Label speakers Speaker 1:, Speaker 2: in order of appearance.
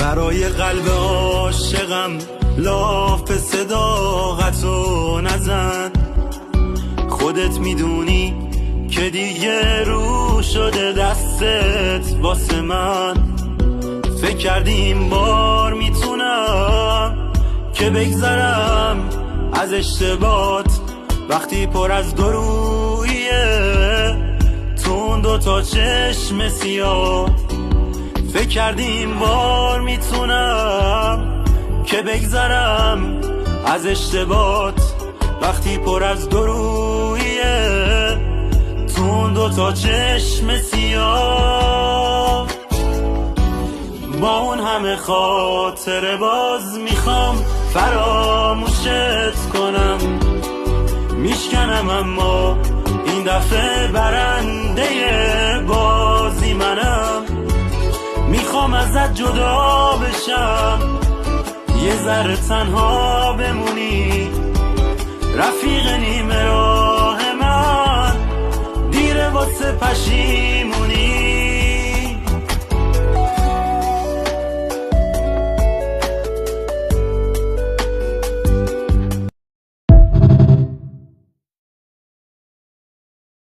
Speaker 1: برای قلب عاشقم لاف صداقتو نزن. خودت میدونی که دیگه رو شده دستت واسه من. فکر کردیم بار میتونم که بگذرم از اشتباهات وقتی پر از درویه تون دوتا چشم سیاه. فکر کردیم بار میتونم که بگذرم از اشتباهات وقتی پر از درویه تون دوتا چشم سیاه. با اون همه خاطره باز میخوام فراموشت کنم. میشکنم اما این دفعه برنده بازی منم. میخوام ازت جدا بشم یه ذره تنها بمونی. رفیق نیمه راه من دیره واسه پشیمونی.